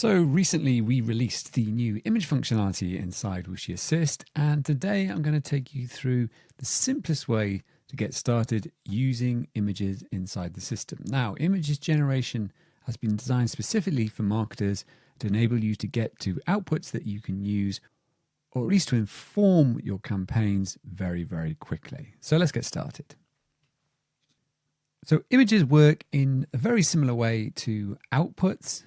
So recently we released the new image functionality inside Whooshy Assist, and today I'm going to take you through the simplest way to get started using images inside the system. Now, images generation has been designed specifically for marketers to enable you to get to outputs that you can use, or at least to inform your campaigns very, very quickly. So let's get started. So images work in a very similar way to outputs.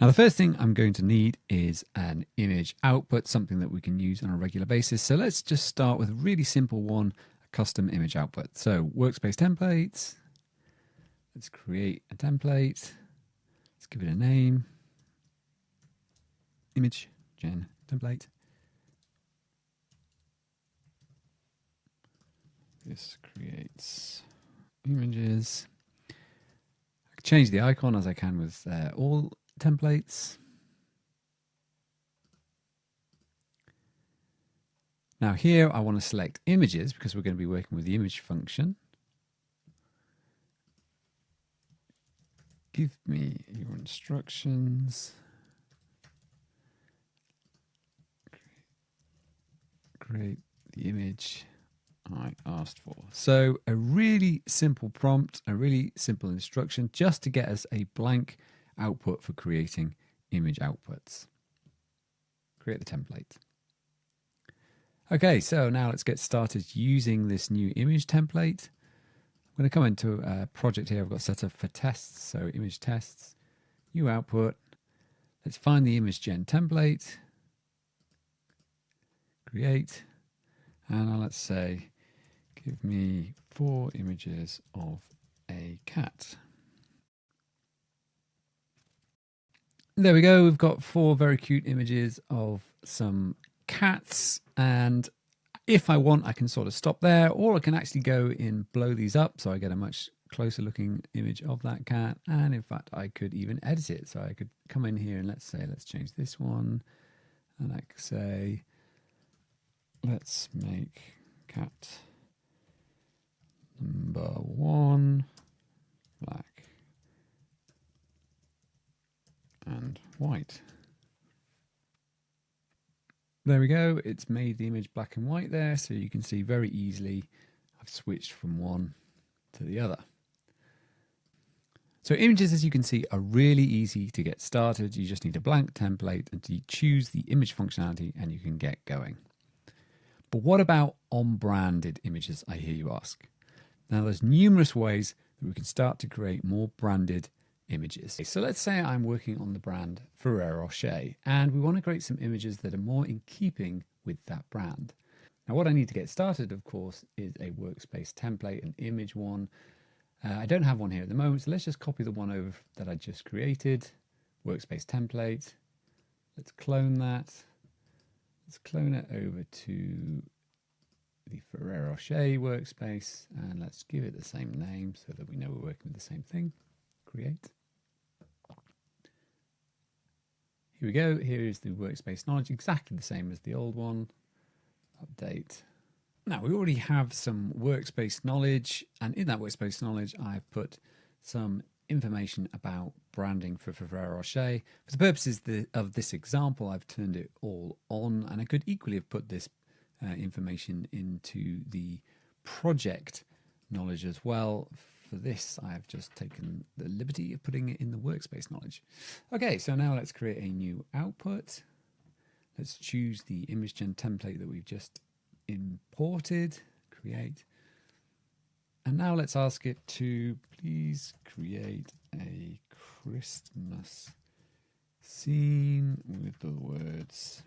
Now, the first thing I'm going to need is an image output, something that we can use on a regular basis. So let's just start with a really simple one, a custom image output. So Workspace templates. Let's create a template. Let's give it a name. Image gen template. This creates images. I can change the icon as I can with all templates. Now here I want to select images because we're going to be working with the image function. Give me your instructions. Create the image I asked for. So a really simple prompt, a really simple instruction just to get us a blank output for creating image outputs. Create the template. Okay, so now let's get started using this new image template. I'm going to come into a project here I've got set up for tests. So image tests, new output. Let's find the image gen template. Create. And now let's say, give me 4 images of a cat. There we go. We've got 4 very cute images of some cats. And if I want, I can sort of stop there, or I can actually go and blow these up so I get a much closer looking image of that cat. And in fact, I could even edit it. So I could come in here and let's change this one. And I could say, let's make cat number 1 black and white. There we go. It's made the image black and white there, so you can see very easily I've switched from one to the other. So images, as you can see, are really easy to get started. You just need a blank template and you choose the image functionality and you can get going. But what about on-branded images, I hear you ask? Now, there's numerous ways that we can start to create more branded images. So let's say I'm working on the brand Ferrero Rocher and we want to create some images that are more in keeping with that brand. Now, what I need to get started, of course, is a Workspace template, an image one. I don't have one here at the moment, so let's just copy the one over that I just created. Workspace template. Let's clone that. Let's clone it over to the Ferrero Rocher workspace and let's give it the same name so that we know we're working with the same thing. Create. Here we go. Here is the Workspace Knowledge, exactly the same as the old one. Update. Now we already have some Workspace Knowledge, and in that Workspace Knowledge I've put some information about branding for Ferrero Rocher. For the purposes of this example, I've turned it all on, and I could equally have put this information into the project knowledge as well. For this, I've just taken the liberty of putting it in the Workspace Knowledge. Okay, so now let's create a new output. Let's choose the image gen template that we've just imported, create. And now let's ask it to please create a Christmas scene with the words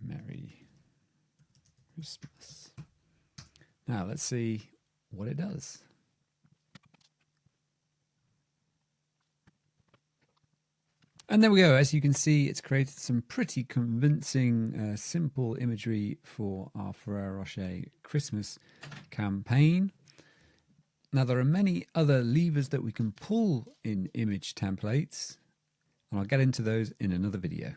Merry Christmas. Now let's see what it does. And there we go. As you can see, it's created some pretty convincing, simple imagery for our Ferrero Rocher Christmas campaign. Now, there are many other levers that we can pull in image templates, and I'll get into those in another video.